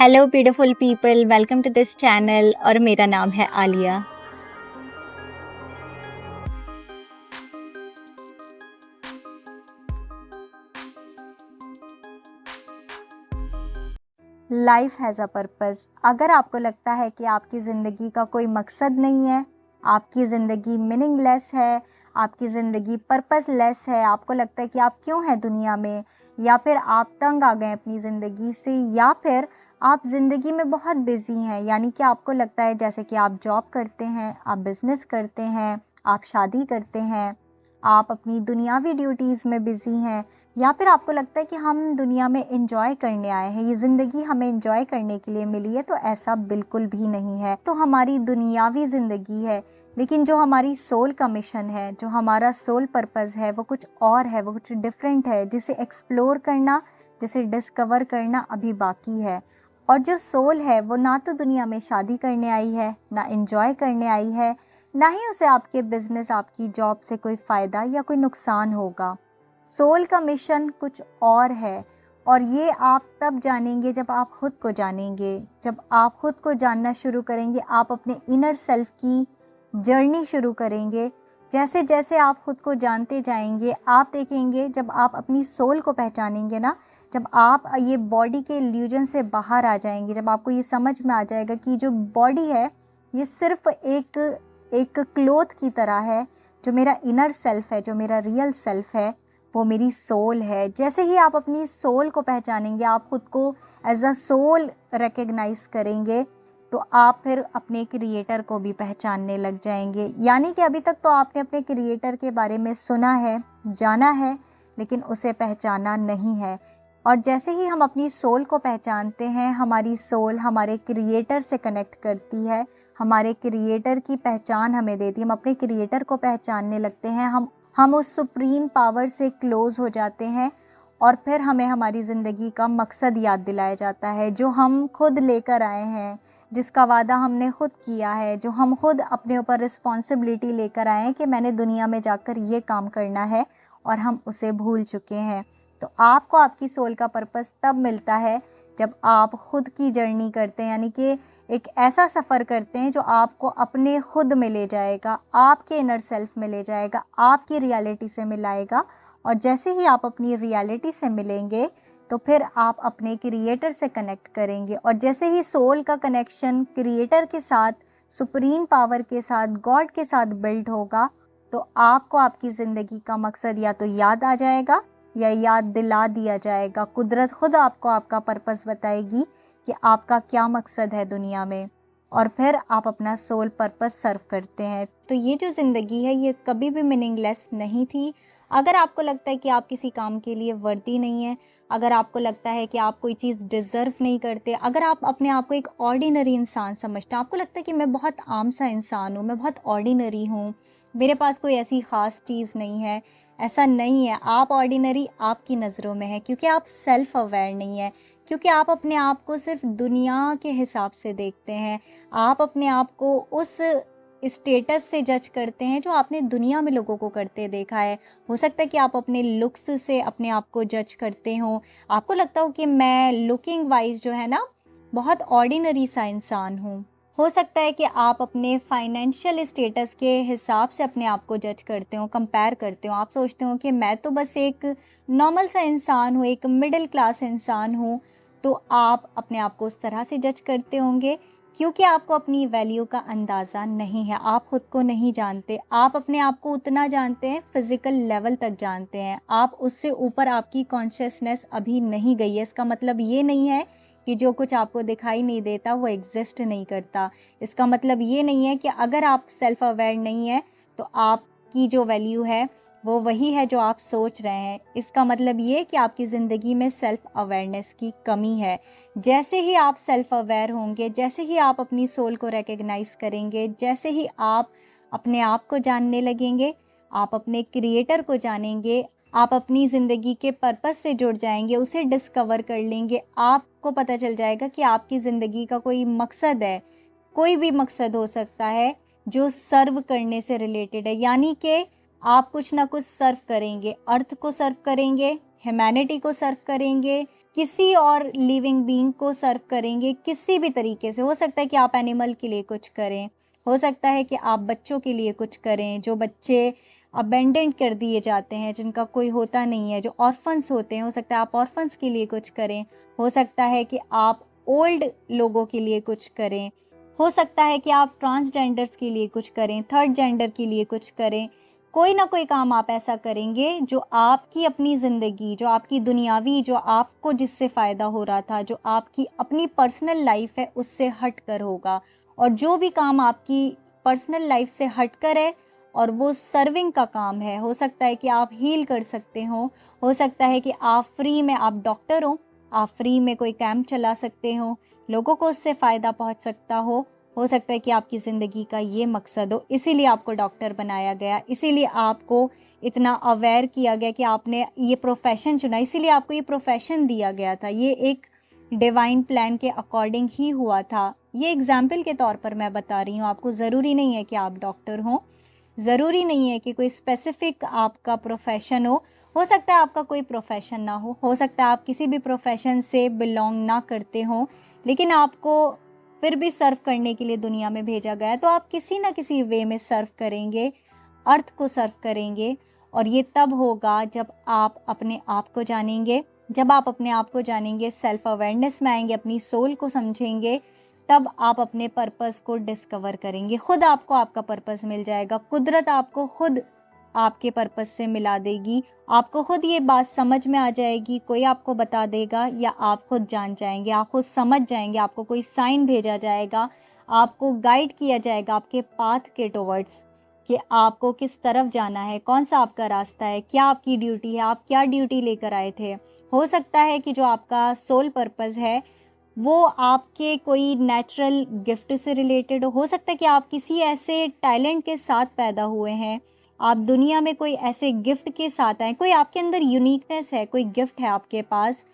Hello beautiful people, welcome to this channel और मेरा नाम है Aaliya. Life has a purpose. अगर आपको लगता है कि आपकी ज़िंदगी का कोई मकसद नहीं है, आपकी ज़िंदगी मीनिंगलेस है, आपकी ज़िंदगी पर्पसलेस है, आपको लगता है कि आप क्यों हैं दुनिया में, या फिर आप तंग आ गए अपनी ज़िंदगी से, या फिर आप ज़िंदगी में बहुत बिज़ी हैं, यानी कि आपको लगता है जैसे कि आप जॉब करते हैं, आप बिज़नेस करते हैं, आप शादी करते हैं, आप अपनी दुनियावी ड्यूटीज़ में बिज़ी हैं, या फिर आपको लगता है कि हम दुनिया में एंजॉय करने आए हैं, ये ज़िंदगी हमें एंजॉय करने के लिए मिली है, तो ऐसा बिल्कुल भी नहीं है। तो हमारी दुनियावी ज़िंदगी है, लेकिन जो हमारी सोल का मिशन है, जो हमारा सोल पर्पस है, वो कुछ और है, वो कुछ डिफरेंट है, जिसे एक्सप्लोर करना, जिसे डिस्कवर करना अभी बाकी है। और जो सोल है वो ना तो दुनिया में शादी करने आई है, ना एंजॉय करने आई है, ना ही उसे आपके बिजनेस, आपकी जॉब से कोई फ़ायदा या कोई नुकसान होगा। सोल का मिशन कुछ और है, और ये आप तब जानेंगे जब आप खुद को जानेंगे। जब आप खुद को जानना शुरू करेंगे, आप अपने इनर सेल्फ की जर्नी शुरू करेंगे। जैसे जैसे आप खुद को जानते जाएंगे, आप देखेंगे जब आप अपनी सोल को पहचानेंगे ना, जब आप ये बॉडी के इल्यूजन से बाहर आ जाएंगे, जब आपको ये समझ में आ जाएगा कि जो बॉडी है ये सिर्फ एक एक क्लोथ की तरह है, जो मेरा इनर सेल्फ है, जो मेरा रियल सेल्फ है, वो मेरी सोल है। जैसे ही आप अपनी सोल को पहचानेंगे, आप खुद को एज अ सोल रिकग्नाइज करेंगे, तो आप फिर अपने क्रिएटर को भी पहचानने लग जाएंगे। यानी कि अभी तक तो आपने अपने क्रिएटर के बारे में सुना है, जाना है, लेकिन उसे पहचाना नहीं है। और जैसे ही हम अपनी सोल को पहचानते हैं, हमारी सोल हमारे क्रिएटर से कनेक्ट करती है, हमारे क्रिएटर की पहचान हमें देती है, हम अपने क्रिएटर को पहचानने लगते हैं, हम उस सुप्रीम पावर से क्लोज़ हो जाते हैं, और फिर हमें हमारी ज़िंदगी का मकसद याद दिलाया जाता है, जो हम खुद लेकर आए हैं, जिसका वादा हमने खुद किया है, जो हम खुद अपने ऊपर रिस्पॉन्सिबिलिटी लेकर आए हैं कि मैंने दुनिया में जाकर ये काम करना है, और हम उसे भूल चुके हैं। तो आपको आपकी सोल का पर्पस तब मिलता है जब आप खुद की जर्नी करते हैं, यानी कि एक ऐसा सफ़र करते हैं जो आपको अपने खुद में ले जाएगा, आपके इनर सेल्फ में ले जाएगा, आपकी रियलिटी से मिलाएगा। और जैसे ही आप अपनी रियलिटी से मिलेंगे, तो फिर आप अपने क्रिएटर से कनेक्ट करेंगे, और जैसे ही सोल का कनेक्शन क्रिएटर के साथ, सुप्रीम पावर के साथ, गॉड के साथ बिल्ड होगा, तो आपको आपकी ज़िंदगी का मकसद या तो याद आ जाएगा, या याद दिला दिया जाएगा। कुदरत खुद आपको आपका पर्पस बताएगी कि आपका क्या मकसद है दुनिया में, और फिर आप अपना सोल पर्पस सर्व करते हैं। तो ये जो ज़िंदगी है, ये कभी भी मीनिंगलेस नहीं थी। अगर आपको लगता है कि आप किसी काम के लिए वर्दी नहीं है, अगर आपको लगता है कि आप कोई चीज़ डिज़र्व नहीं करते, अगर आप अपने आप को एक ऑर्डिनरी इंसान समझते हैं, आपको लगता है कि मैं बहुत आम सा इंसान हूँ, मैं बहुत ऑर्डिनरी हूँ, मेरे पास कोई ऐसी ख़ास चीज़ नहीं है, ऐसा नहीं है। आप ऑर्डिनरी आपकी नज़रों में है, क्योंकि आप सेल्फ़ अवेयर नहीं है, क्योंकि आप अपने आप को सिर्फ दुनिया के हिसाब से देखते हैं। आप अपने आप को उस स्टेटस से जज करते हैं जो आपने दुनिया में लोगों को करते देखा है। हो सकता है कि आप अपने लुक्स से अपने आप को जज करते हो, आपको लगता हो कि मैं लुकिंग वाइज जो है ना, बहुत ऑर्डिनरी सा इंसान हूँ। हो सकता है कि आप अपने फाइनेंशियल स्टेटस के हिसाब से अपने आप को जज करते हो, कंपेयर करते हो। आप सोचते हो कि मैं तो बस एक नॉर्मल सा इंसान हूँ, एक मिडिल क्लास इंसान हूँ। तो आप अपने आप को उस तरह से जज करते होंगे, क्योंकि आपको अपनी वैल्यू का अंदाज़ा नहीं है, आप ख़ुद को नहीं जानते। आप अपने आप को उतना जानते हैं, फ़िज़िकल लेवल तक जानते हैं, आप उससे ऊपर आपकी कॉन्शियसनेस अभी नहीं गई है। इसका मतलब ये नहीं है कि जो कुछ आपको दिखाई नहीं देता वो एग्जिस्ट नहीं करता। इसका मतलब ये नहीं है कि अगर आप सेल्फ़ अवेयर नहीं है, तो आपकी जो वैल्यू है वो वही है जो आप सोच रहे हैं। इसका मतलब ये कि आपकी ज़िंदगी में सेल्फ़ अवेयरनेस की कमी है। जैसे ही आप सेल्फ़ अवेयर होंगे, जैसे ही आप अपनी सोल को रिकग्नाइज़ करेंगे, जैसे ही आप अपने आप को जानने लगेंगे, आप अपने क्रिएटर को जानेंगे, आप अपनी ज़िंदगी के पर्पस से जुड़ जाएंगे, उसे डिस्कवर कर लेंगे। आपको पता चल जाएगा कि आपकी ज़िंदगी का कोई मकसद है, कोई भी मकसद हो सकता है जो सर्व करने से रिलेटेड है। यानी कि आप कुछ ना कुछ सर्व करेंगे, अर्थ को सर्व करेंगे, ह्यूमैनिटी को सर्व करेंगे, किसी और लिविंग बीइंग को सर्व करेंगे किसी भी तरीके से। हो सकता है कि आप एनिमल के लिए कुछ करें, हो सकता है कि आप बच्चों के लिए कुछ करें, जो बच्चे अबेंडेंट कर दिए जाते हैं, जिनका कोई होता नहीं है, जो ऑर्फन्स होते हैं, हो सकता है आप ऑर्फन्स के लिए कुछ करें, हो सकता है कि आप ओल्ड लोगों के लिए कुछ करें, हो सकता है कि आप ट्रांसजेंडर्स के लिए कुछ करें, थर्ड जेंडर के लिए कुछ करें। कोई ना कोई काम आप ऐसा करेंगे जो आपकी अपनी ज़िंदगी, जो आपकी दुनियावी, जो आपको जिससे फ़ायदा हो रहा था, जो आपकी अपनी पर्सनल लाइफ है, उससे हट कर होगा। और जो भी काम आपकी पर्सनल लाइफ से हट कर है और वो सर्विंग का काम है, हो सकता है कि आप हील कर सकते हो सकता है कि आप फ्री में, आप डॉक्टर हो, आप फ्री में कोई कैंप चला सकते हो, लोगों को उससे फ़ायदा पहुंच सकता हो सकता है कि आपकी ज़िंदगी का ये मकसद हो, इसीलिए आपको डॉक्टर बनाया गया, इसीलिए आपको इतना अवेयर किया गया कि आपने ये प्रोफेशन चुना, इसीलिए आपको ये प्रोफेशन दिया गया था। ये एक डिवाइन प्लान के अकॉर्डिंग ही हुआ था। ये एग्जाम्पल के तौर पर मैं बता रही हूँ आपको। ज़रूरी नहीं है कि आप डॉक्टर हों, ज़रूरी नहीं है कि कोई स्पेसिफ़िक आपका प्रोफेशन हो सकता है आपका कोई प्रोफेशन ना हो सकता है आप किसी भी प्रोफेशन से बिलोंग ना करते हों, लेकिन आपको फिर भी सर्व करने के लिए दुनिया में भेजा गया है, तो आप किसी ना किसी वे में सर्व करेंगे, अर्थ को सर्व करेंगे। और ये तब होगा जब आप अपने आप को जानेंगे, जब आप अपने आप को जानेंगे, सेल्फ अवेयरनेस में आएंगे, अपनी सोल को समझेंगे, तब आप अपने पर्पस को डिस्कवर करेंगे। खुद आपको आपका पर्पस मिल जाएगा, कुदरत आपको खुद आपके पर्पस से मिला देगी, आपको खुद ये बात समझ में आ जाएगी, कोई आपको बता देगा या आप खुद जान जाएंगे, आप खुद समझ जाएंगे, आपको कोई साइन भेजा जाएगा, आपको गाइड किया जाएगा आपके पाथ के टुवर्ड्स, कि आपको किस तरफ जाना है, कौन सा आपका रास्ता है, क्या आपकी ड्यूटी है, आप क्या ड्यूटी लेकर आए थे। हो सकता है कि जो आपका सोल पर्पस है वो आपके कोई नेचुरल गिफ्ट से रिलेटेड हो सकता है कि आप किसी ऐसे टैलेंट के साथ पैदा हुए हैं, आप दुनिया में कोई ऐसे गिफ्ट के साथ आए, कोई आपके अंदर यूनिकनेस है, कोई गिफ्ट है आपके पास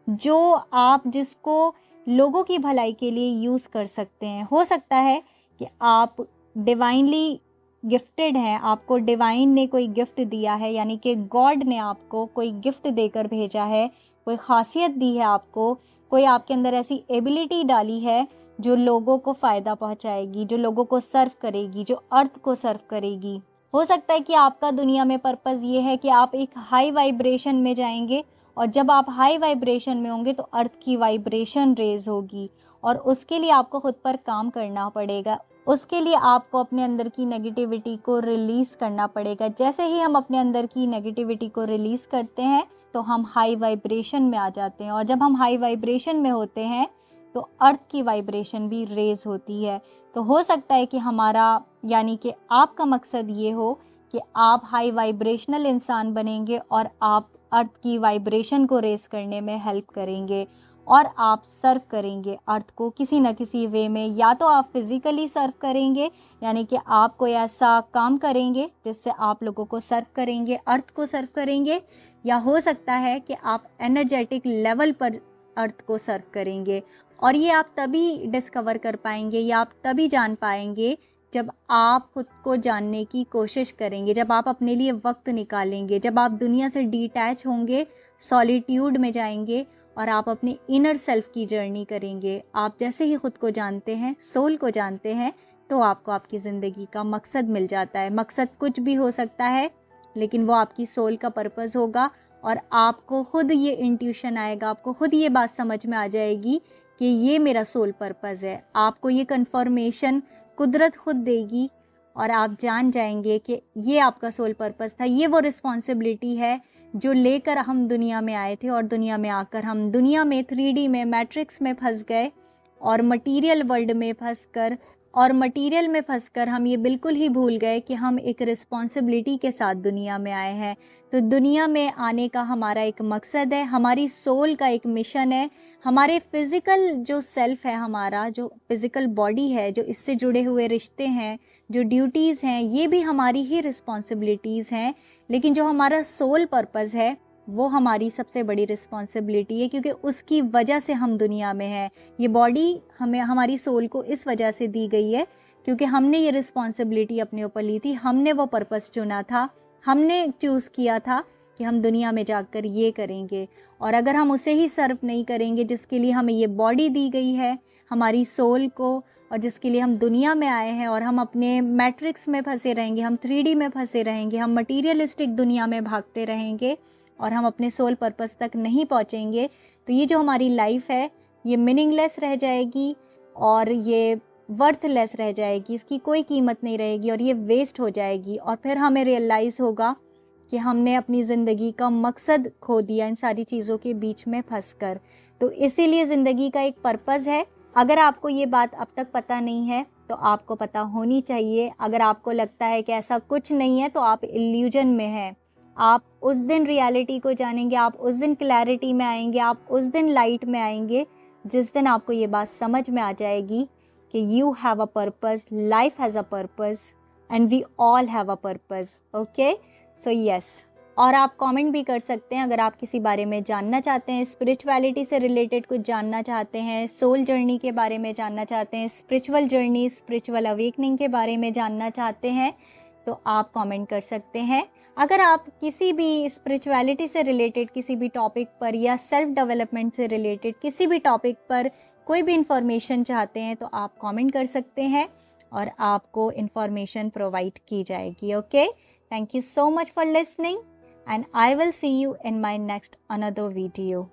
जो आप जिसको लोगों की भलाई के लिए यूज़ कर सकते हैं। हो सकता है कि आप डिवाइनली गिफ्टेड हैं, आपको डिवाइन ने कोई गिफ्ट दिया है, यानी कि गॉड ने आपको कोई गिफ्ट देकर भेजा है, कोई ख़ासियत दी है आपको, कोई आपके अंदर ऐसी एबिलिटी डाली है जो लोगों को फ़ायदा पहुंचाएगी, जो लोगों को सर्व करेगी, जो अर्थ को सर्व करेगी। हो सकता है कि आपका दुनिया में पर्पस ये है कि आप एक हाई वाइब्रेशन में जाएंगे, और जब आप हाई वाइब्रेशन में होंगे तो अर्थ की वाइब्रेशन रेज होगी, और उसके लिए आपको खुद पर काम करना पड़ेगा, उसके लिए आपको अपने अंदर की नेगेटिविटी को रिलीज़ करना पड़ेगा। जैसे ही हम अपने अंदर की नेगेटिविटी को रिलीज़ करते हैं तो हम हाई वाइब्रेशन में आ जाते हैं, और जब हम हाई वाइब्रेशन में होते हैं तो अर्थ की वाइब्रेशन भी रेज होती है। तो हो सकता है कि हमारा, यानी कि आपका मकसद ये हो कि आप हाई वाइब्रेशनल इंसान बनेंगे और आप अर्थ की वाइब्रेशन को रेज करने में हेल्प करेंगे, और आप सर्व करेंगे अर्थ को किसी न किसी वे में। या तो आप फिज़िकली सर्व करेंगे, यानी कि आप कोई ऐसा काम करेंगे जिससे आप लोगों को सर्व करेंगे, अर्थ को सर्व करेंगे, या हो सकता है कि आप एनर्जेटिक लेवल पर अर्थ को सर्व करेंगे। और ये आप तभी डिस्कवर कर पाएंगे या आप तभी जान पाएंगे जब आप खुद को जानने की कोशिश करेंगे, जब आप अपने लिए वक्त निकालेंगे, जब आप दुनिया से डिटैच होंगे, सॉलिट्यूड में जाएंगे और आप अपने इनर सेल्फ की जर्नी करेंगे। आप जैसे ही खुद को जानते हैं, सोल को जानते हैं, तो आपको आपकी ज़िंदगी का मकसद मिल जाता है। मकसद कुछ भी हो सकता है, लेकिन वो आपकी सोल का पर्पस होगा, और आपको खुद ये इंट्यूशन आएगा, आपको खुद ये बात समझ में आ जाएगी कि ये मेरा सोल पर्पस है। आपको ये कन्फर्मेशन कुदरत खुद देगी, और आप जान जाएंगे कि ये आपका सोल पर्पस था, ये वो रिस्पॉन्सिबिलिटी है जो लेकर हम दुनिया में आए थे, और दुनिया में आकर हम दुनिया में 3D में, मैट्रिक्स में फंस गए, और मटीरियल वर्ल्ड में फंसकर, हम ये बिल्कुल ही भूल गए कि हम एक रिस्पॉन्सिबिलिटी के साथ दुनिया में आए हैं। तो दुनिया में आने का हमारा एक मकसद है, हमारी सोल का एक मिशन है, हमारे फिज़िकल जो सेल्फ है, हमारा जो फिज़िकल बॉडी है, जो इससे जुड़े हुए रिश्ते हैं, जो ड्यूटीज़ हैं, ये भी हमारी ही रिस्पॉन्सिबिलिटीज़ हैं। लेकिन जो हमारा सोल पर्पस है वो हमारी सबसे बड़ी रिस्पॉन्सिबिलिटी है, क्योंकि उसकी वजह से हम दुनिया में हैं। ये बॉडी हमें, हमारी सोल को इस वजह से दी गई है क्योंकि हमने ये रिस्पॉन्सिबिलिटी अपने ऊपर ली थी, हमने वो पर्पस चुना था, हमने चूज़ किया था कि हम दुनिया में जाकर ये करेंगे, और अगर हम उसे ही सर्व नहीं करेंगे जिसके लिए हमें ये बॉडी दी गई है, हमारी सोल को, और जिसके लिए हम दुनिया में आए हैं, और हम अपने मैट्रिक्स में फंसे रहेंगे, हम 3D में फंसे रहेंगे, हम मटीरियलिस्टिक दुनिया में भागते रहेंगे और हम अपने सोल पर्पस तक नहीं पहुँचेंगे, तो ये जो हमारी लाइफ है ये मीनिंगलेस रह जाएगी और ये वर्थलेस रह जाएगी, इसकी कोई कीमत नहीं रहेगी और ये वेस्ट हो जाएगी। और फिर हमें रियलाइज़ होगा कि हमने अपनी ज़िंदगी का मकसद खो दिया इन सारी चीज़ों के बीच में फंसकर। तो इसीलिए ज़िंदगी का एक पर्पस है। अगर आपको ये बात अब तक पता नहीं है तो आपको पता होनी चाहिए। अगर आपको लगता है कि ऐसा कुछ नहीं है तो आप इल्यूजन में हैं। आप उस दिन रियलिटी को जानेंगे, आप उस दिन क्लैरिटी में आएंगे, आप उस दिन लाइट में आएंगे जिस दिन आपको ये बात समझ में आ जाएगी कि you have a purpose, life has a purpose and we all have a purpose. Okay, so yes. और आप कमेंट भी कर सकते हैं अगर आप किसी बारे में जानना चाहते हैं, स्पिरिचुअलिटी से रिलेटेड कुछ जानना चाहते हैं, सोल जर्नी के बारे में जानना चाहते हैं, स्पिरिचुअल जर्नी, स्पिरिचुअल अवेकनिंग के बारे में जानना चाहते हैं, तो आप कमेंट कर सकते हैं। अगर आप किसी भी स्पिरिचुअलिटी से रिलेटेड किसी भी टॉपिक पर या सेल्फ डेवलपमेंट से रिलेटेड किसी भी टॉपिक पर कोई भी इंफॉर्मेशन चाहते हैं तो आप कमेंट कर सकते हैं और आपको इंफॉर्मेशन प्रोवाइड की जाएगी। Okay, thank you so much for listening and I will see you in my next another video.